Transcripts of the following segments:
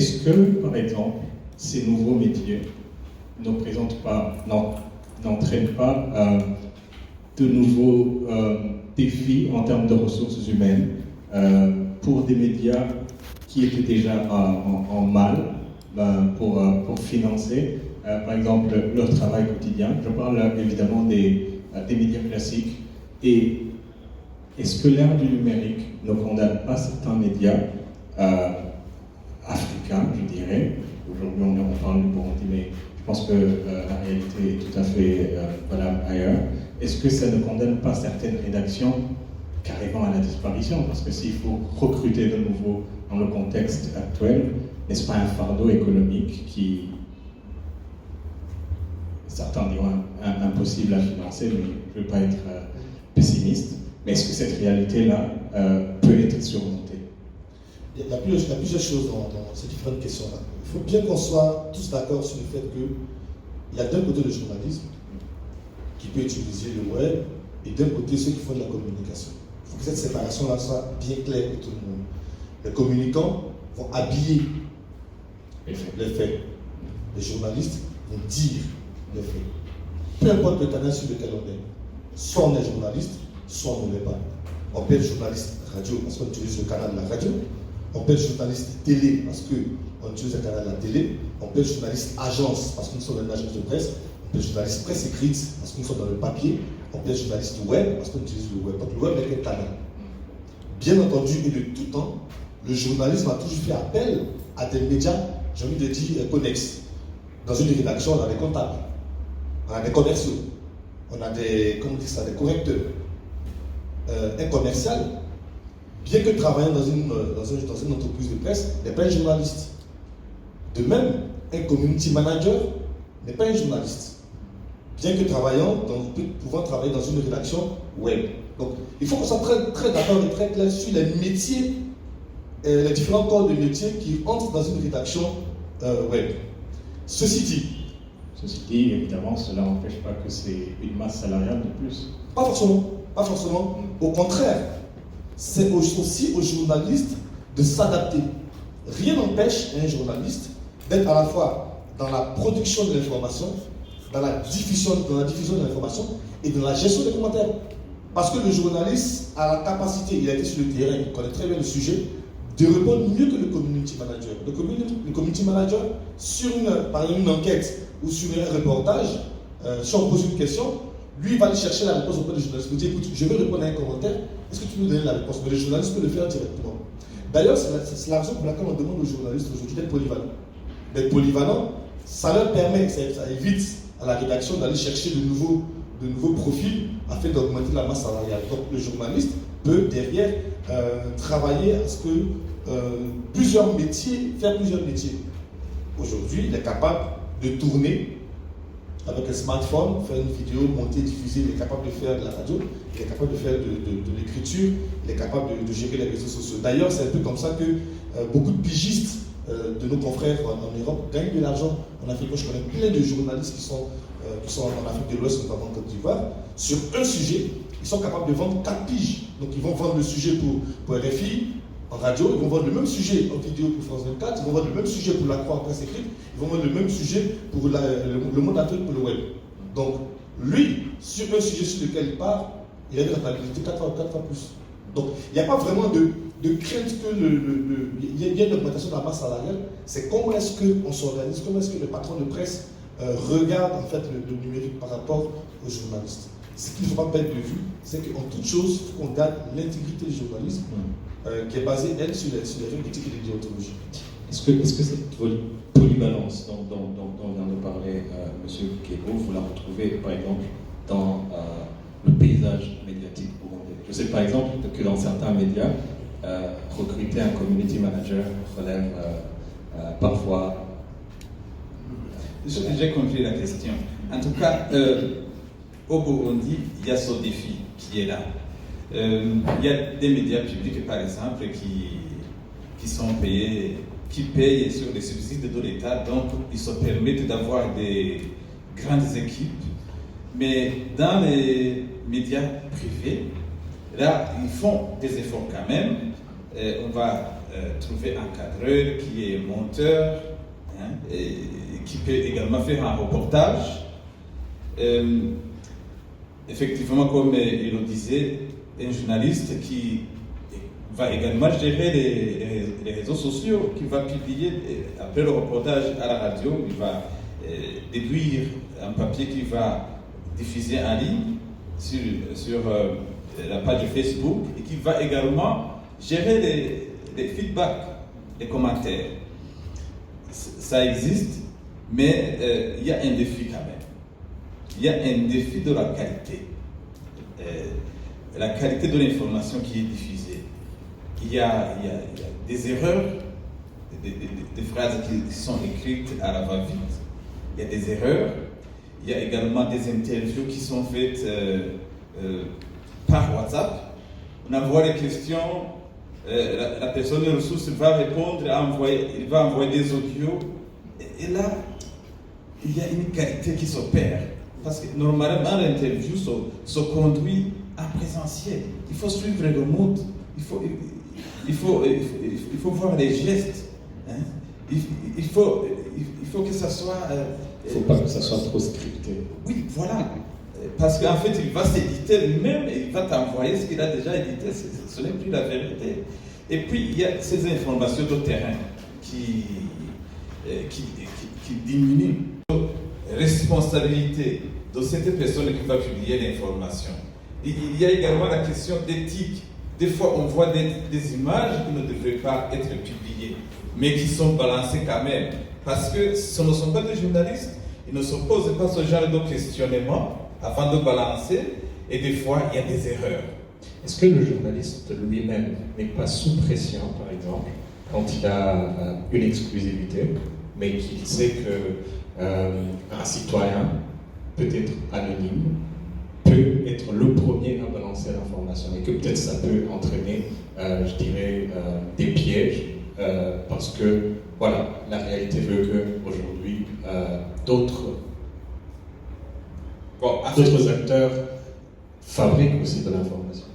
est-ce que, par exemple, ces nouveaux métiers n'entraînent pas de nouveaux défis en termes de ressources humaines pour des médias qui étaient déjà en mal pour financer, par exemple, leur travail quotidien. Je parle évidemment des médias classiques. Et est-ce que l'ère du numérique ne condamne pas certains médias africains, je dirais? Aujourd'hui, on parle du Burundi, mais je pense que la réalité est tout à fait valable ailleurs. Est-ce que ça ne condamne pas certaines rédactions carrément à la disparition? Parce que s'il faut recruter de nouveau dans le contexte actuel, n'est-ce pas un fardeau économique qui, certains diront impossible à financer, mais je ne veux pas être pessimiste, mais est-ce que cette réalité-là peut être surmontée? Il y a plusieurs choses dans ces différentes questions-là. Il faut bien qu'on soit tous d'accord sur le fait qu'il y a d'un côté le journalisme qui peut utiliser le web et d'un côté ceux qui font de la communication. Il faut que cette séparation-là soit bien claire pour tout le monde. Les communicants vont habiller les faits. Les journalistes vont dire les faits. Peu importe le canal sur lequel on est, soit on est journaliste, soit on ne l'est pas. On peut être journaliste radio parce qu'on utilise le canal de la radio. On peut être journaliste télé parce qu'on utilise le canal de la télé. On peut être journaliste agence parce que nous sommes une agence de presse. On peut être journaliste presse écrite parce que nous sommes dans le papier. On peut être journaliste web parce qu'on utilise le web. Donc le web est un canal. Bien entendu, et de tout temps, le journalisme a toujours fait appel à des médias, j'ai envie de dire, connexes. Dans une rédaction, on a des comptables, on a des commerciaux, on a des, des correcteurs. Un commercial, bien que travaillant dans une entreprise de presse, n'est pas un journaliste. De même, un community manager n'est pas un journaliste. Bien que pouvant travailler dans une rédaction web. Donc, il faut qu'on soit très, très d'accord et très clair sur les métiers, les différents corps de métiers qui entrent dans une rédaction web. Ceci dit, évidemment, cela n'empêche pas que c'est une masse salariale de plus. Pas forcément. Au contraire, c'est aussi aux journalistes de s'adapter. Rien n'empêche un journaliste d'être à la fois dans la production de l'information, dans la diffusion de l'information et dans la gestion des commentaires. Parce que le journaliste a la capacité, il a été sur le terrain, il connaît très bien le sujet, de répondre mieux que le community manager. Le community manager, par exemple une enquête ou sur un reportage, si on pose une question, lui il va aller chercher la réponse auprès du journaliste. Il dit, écoute, je veux répondre à un commentaire, est-ce que tu peux nous donner la réponse? Mais le journaliste peut le faire directement. D'ailleurs, c'est la raison pour laquelle on demande aux journalistes aujourd'hui d'être polyvalents. D'être polyvalents, ça leur permet, ça évite à la rédaction d'aller chercher de nouveaux profils afin d'augmenter la masse salariale. Donc le journaliste peut derrière travailler à ce que faire plusieurs métiers. Aujourd'hui, il est capable de tourner avec un smartphone, faire une vidéo, monter, diffuser, il est capable de faire de la radio, il est capable de faire de l'écriture, il est capable de gérer les réseaux sociaux. D'ailleurs, c'est un peu comme ça que beaucoup de pigistes de nos confrères en Europe gagnent de l'argent. En Afrique, je connais plein de journalistes qui sont en Afrique de l'Ouest, notamment en Côte d'Ivoire. Sur un sujet, ils sont capables de vendre 4 piges. Donc ils vont vendre le sujet pour RFI, en radio, ils vont vendre le même sujet en vidéo pour France 24, ils vont vendre le même sujet pour la Croix en presse écrite, ils vont vendre le même sujet pour le Monde Afrique pour le web. Donc lui, sur un sujet sur lequel il part, il a une rentabilité 4 fois plus. Donc il n'y a pas vraiment de crainte qu'il y ait une augmentation de la masse salariale. C'est comment est-ce qu'on s'organise, comment est-ce que le patron de presse regarde en fait le numérique par rapport aux journalistes. Ce qu'il ne faut pas perdre de vue, c'est qu'en toute chose, il faut qu'on garde l'intégrité du journalisme qui est basée, elle, sur les règles d'éthique et de déontologie. Est-ce que cette polyvalence dont vient de parler M. Kebo, vous la retrouvez par exemple dans le paysage médiatique burundais? Je sais par exemple que dans certains médias, recruter un community manager relève parfois. J'ai compris la question. En tout cas, au Burundi, il y a ce défi qui est là. Il y a des médias publics, par exemple, qui sont payés, qui payent sur les subsides de l'État, donc ils se permettent d'avoir des grandes équipes. Mais dans les médias privés, là, ils font des efforts quand même. On va trouver un cadreur qui est monteur, hein, et qui peut également faire un reportage. Effectivement, comme il le disait, un journaliste qui va également gérer les réseaux sociaux, qui va publier, après le reportage à la radio, il va déduire un papier qui va diffuser en ligne sur la page Facebook et qui va également gérer les feedbacks, les commentaires. Ça existe, mais il y a un défi quand même. Il y a un défi de la qualité. La qualité de l'information qui est diffusée. Il y a des erreurs, des phrases qui sont écrites à la va-vite. Il y a des erreurs. Il y a également des interviews qui sont faites par WhatsApp. On envoie les questions, la personne de ressources va répondre, il va envoyer des audios. Et là, il y a une qualité qui s'opère. Parce que normalement, l'interview se conduit en présentiel. Il faut suivre le mood. Il faut voir les gestes. Hein. Il faut que ça soit... il ne faut pas que ça soit trop scripté. Oui, voilà. Parce qu'en fait, il va s'éditer lui-même et il va t'envoyer ce qu'il a déjà édité. Ce n'est plus la vérité. Et puis, il y a ces informations de terrain qui diminuent. Responsabilité de cette personne qui va publier l'information. Il y a également la question d'éthique. Des fois, on voit des images qui ne devraient pas être publiées, mais qui sont balancées quand même. Parce que ce ne sont pas des journalistes, ils ne se posent pas ce genre de questionnement avant de balancer, et des fois, il y a des erreurs. Est-ce que le journaliste lui-même n'est pas sous pression, par exemple, quand il a une exclusivité, mais qu'il sait qu'un citoyen, peut-être anonyme, peut être le premier à balancer l'information et que peut-être ça peut entraîner, je dirais, des pièges parce que, voilà, la réalité veut qu'aujourd'hui, d'autres acteurs fabriquent aussi de l'information.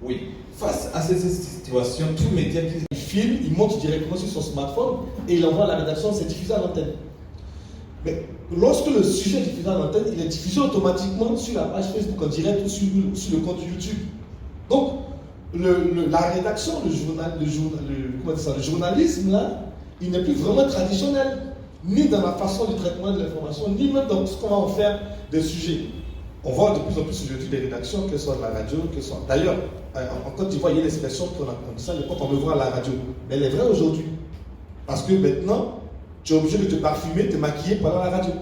Oui, face à ces situations, tout média qui filme, il monte directement sur son smartphone et il envoie à la rédaction, c'est diffusé à l'antenne. Mais lorsque le sujet est diffusé à l'antenne, il est diffusé automatiquement sur la page Facebook en direct ou sur le compte YouTube. Donc, la rédaction, le journalisme, là, il n'est plus vraiment traditionnel, ni dans la façon du traitement de l'information, ni même dans ce qu'on va en faire des sujets. On voit de plus en plus aujourd'hui des rédactions, que ce soit de la radio, que ce soit... D'ailleurs, en Côte d'Ivoire, il y a l'expression qu'on a comme ça, l'époque, on me voit à la radio. Mais elle est vraie aujourd'hui. Parce que maintenant, tu es obligé de te parfumer, te maquiller pendant la radio.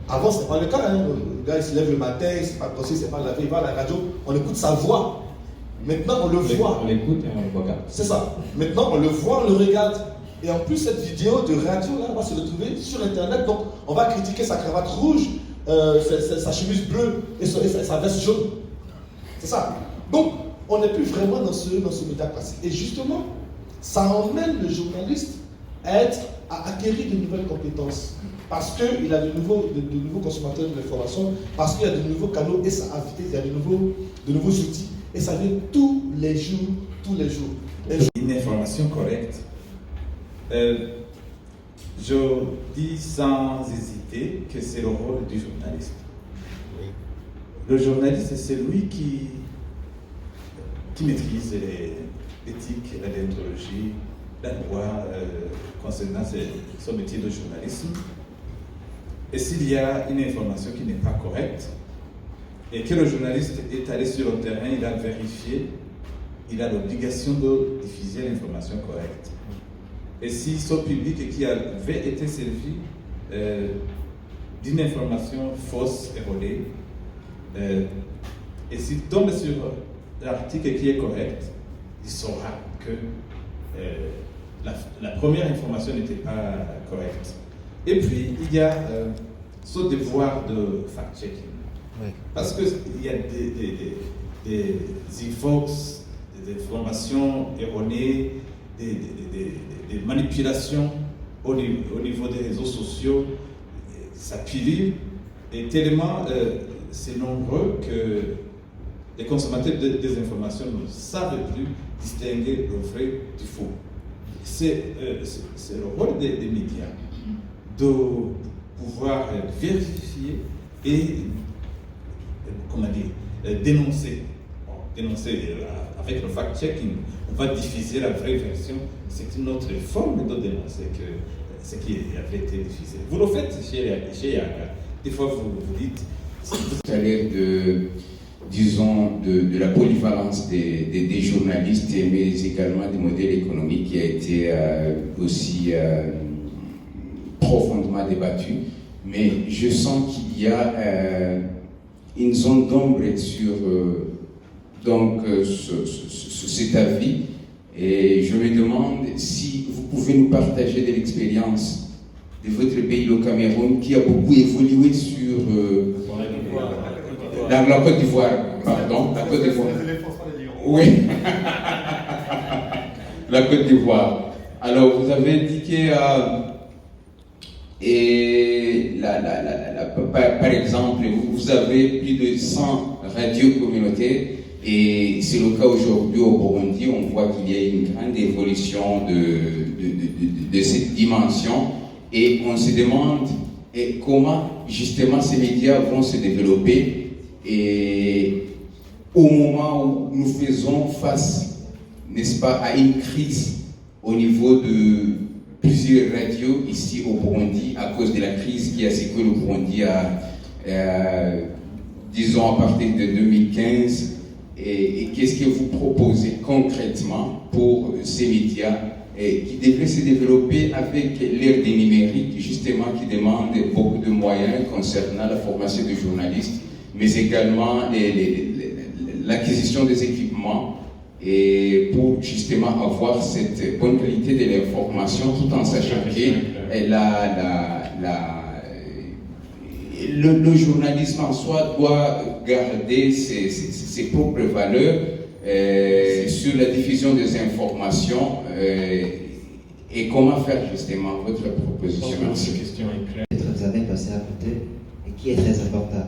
Avant, ce n'était pas le cas. Hein. Le gars, il se lève le matin, il ne s'est pas brossé, il ne s'est pas lavé, il va à la radio, on écoute sa voix. Maintenant, on le voit. On l'écoute et on le regarde. C'est ça. Maintenant, on le voit, on le regarde. Et en plus, cette vidéo de radio, là, va se retrouver sur Internet. Donc, on va critiquer sa cravate rouge, sa chemise bleue et sa veste jaune. C'est ça. Donc, on n'est plus vraiment dans ce média classique. Et justement, ça emmène le journaliste à acquérir de nouvelles compétences. Parce qu'il a de nouveaux consommateurs de l'information, parce qu'il y a de nouveaux canaux, et ça il y a de nouveaux outils. Et ça vient tous les jours. Une information correcte. Je dis sans hésiter que c'est le rôle du journaliste. Le journaliste, c'est celui qui maîtrise l'éthique, la déontologie, la loi concernant son métier de journalisme. Et s'il y a une information qui n'est pas correcte, et que le journaliste est allé sur le terrain, il a vérifié, il a l'obligation de diffuser l'information correcte. Et si ce public qui avait été servi d'une information fausse, erronée, et s'il tombe sur l'article qui est correct, il saura que la première information n'était pas correcte. Et puis, il y a ce devoir de fact-checking. Oui. Parce qu'il y a des infox, des informations erronées, des manipulations au niveau des réseaux sociaux. Ça pilule et tellement c'est nombreux que les consommateurs de désinformation ne savent plus distinguer le vrai du faux. C'est le rôle des médias de pouvoir vérifier et dénoncer. Dénoncer avec le fact-checking. On va diffuser la vraie version. C'est une autre forme de dénoncer que ce qui avait été diffusé. Vous le faites chez Yaka. Des fois, vous dites... Tout à l'heure de la polyvalence des journalistes, mais également des modèles économiques qui a été aussi profondément débattu. Mais je sens qu'il y a une zone d'ombre sur cet avis. Et je me demande si vous pouvez nous partager de l'expérience de votre pays, le Cameroun, qui a beaucoup évolué sur la Côte d'Ivoire. Pardon, la Côte d'Ivoire. Oui, la Côte d'Ivoire. Alors, vous avez indiqué, par exemple, vous avez plus de 100 radios communautaires. Et c'est le cas aujourd'hui au Burundi. On voit qu'il y a une grande évolution de cette dimension. Et on se demande comment justement ces médias vont se développer et au moment où nous faisons face, n'est-ce pas, à une crise au niveau de plusieurs radios ici au Burundi à cause de la crise qui a secoué le Burundi disons à partir de 2015. Et qu'est-ce que vous proposez concrètement pour ces médias qui devraient se développer avec l'ère des numériques, justement, qui demande beaucoup de moyens concernant la formation des journalistes, mais également l'acquisition des équipements et pour justement avoir cette bonne qualité de l'information tout en sachant que le journalisme en soi doit garder ses propres valeurs sur la diffusion des informations et comment faire justement votre proposition. Cette question est claire. Vous avez passé à côté et qui est très important,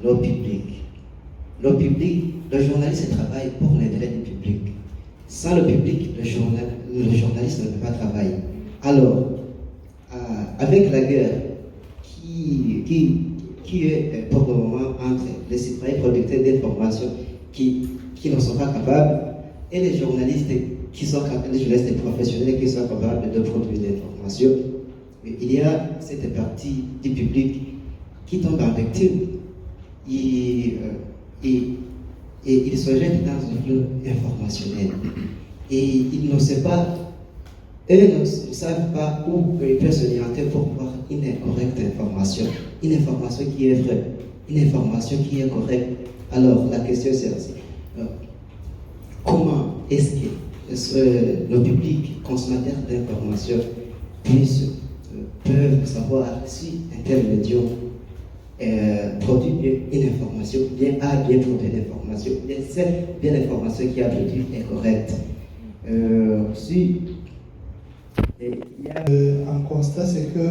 le public. Le public, le journaliste travaille pour l'intérêt du public. Sans le public, le journaliste ne peut pas travailler. Alors, avec la guerre qui est pour le moment entre les citoyens producteurs d'informations qui ne sont pas capables et les journalistes qui sont capables, les journalistes professionnels qui sont capables de produire des informations, il y a cette partie du public qui tombe en victime et il se jette dans un flot informationnel. Et il ne sait pas, eux ne savent pas où ils peuvent s'orienter pour voir une correcte information, une information qui est vraie, une information qui est correcte. Alors la question c'est aussi, comment est-ce que le public consommateur d'informations peuvent savoir si un tel médium produit bien une information, a bien produit l'information, bien l'information qui a produit est correcte. Un constat, c'est que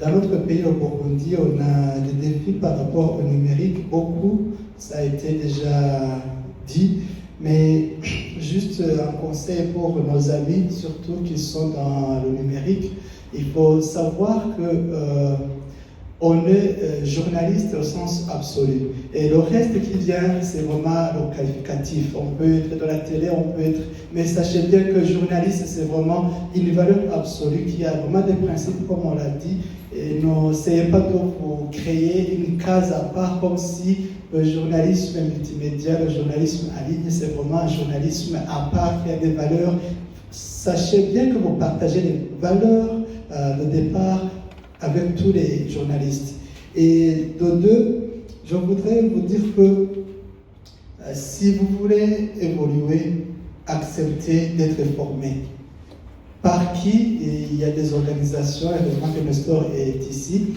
dans notre pays, au Burundi, on a des défis par rapport au numérique. Beaucoup, ça a été déjà dit, mais juste un conseil pour nos amis, surtout qui sont dans le numérique. Il faut savoir que on est journaliste au sens absolu. Et le reste qui vient, c'est vraiment le qualificatif. On peut être dans la télé, on peut être... Mais sachez bien que journaliste, c'est vraiment une valeur absolue qui a vraiment des principes, comme on l'a dit. Et n'essayez pas de vous créer une case à part, comme si le journalisme multimédia, le journalisme en ligne, c'est vraiment un journalisme à part qui a des valeurs. Sachez bien que vous partagez les valeurs de départ avec tous les journalistes. Et de deux, je voudrais vous dire que si vous voulez évoluer, acceptez d'être formé. Par qui? Il y a des organisations, heureusement que Nestor est ici,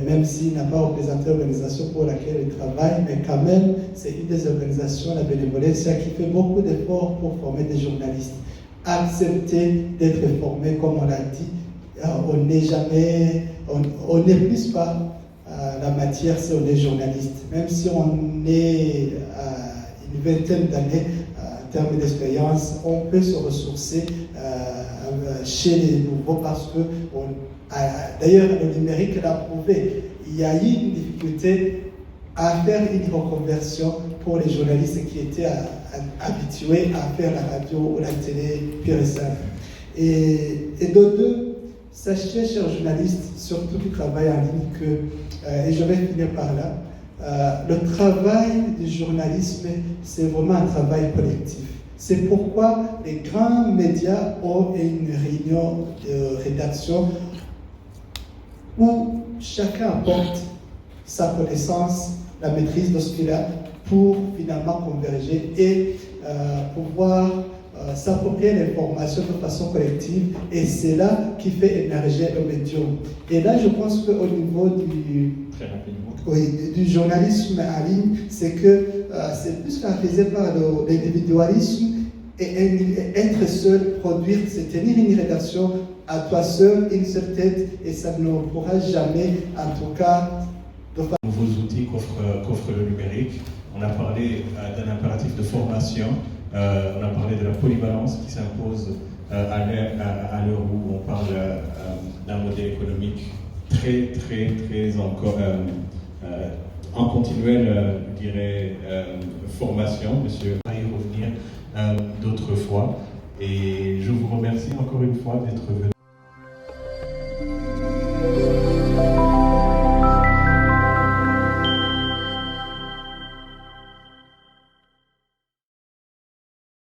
même s'il n'a pas représenté l'organisation pour laquelle il travaille, mais quand même, c'est une des organisations, la Bénévolencia, qui fait beaucoup d'efforts pour former des journalistes. Acceptez d'être formé, comme on l'a dit. On n'est jamais, on n'épuise pas la matière si on est journaliste. Même si on est vingtaine d'années en termes d'expérience, on peut se ressourcer chez les nouveaux parce que, d'ailleurs, le numérique l'a prouvé. Il y a eu une difficulté à faire une reconversion pour les journalistes qui étaient habitués à faire la radio ou la télé pure et simple. Et de deux, sachez, chers journalistes, surtout qui travaillent en ligne, que, et je vais finir par là, le travail du journalisme, c'est vraiment un travail collectif. C'est pourquoi les grands médias ont une réunion de rédaction où chacun apporte sa connaissance, la maîtrise de ce qu'il a pour finalement converger et pouvoir s'approprier l'information de façon collective, et c'est là qui fait émerger le médium. Et là, je pense qu'au niveau du journalisme en ligne, c'est que c'est plus caractérisé par l'individualisme et être seul, produire, c'est tenir une rédaction à toi seul, une seule tête, et ça ne pourra jamais, en tout cas, nouveaux outils qu'offre le numérique. On a parlé d'un impératif de formation, on a parlé de la polyvalence qui s'impose à l'heure où on parle d'un modèle économique très encore en continuelle, je dirais, formation. Monsieur va y revenir d'autres fois. Et je vous remercie encore une fois d'être venu.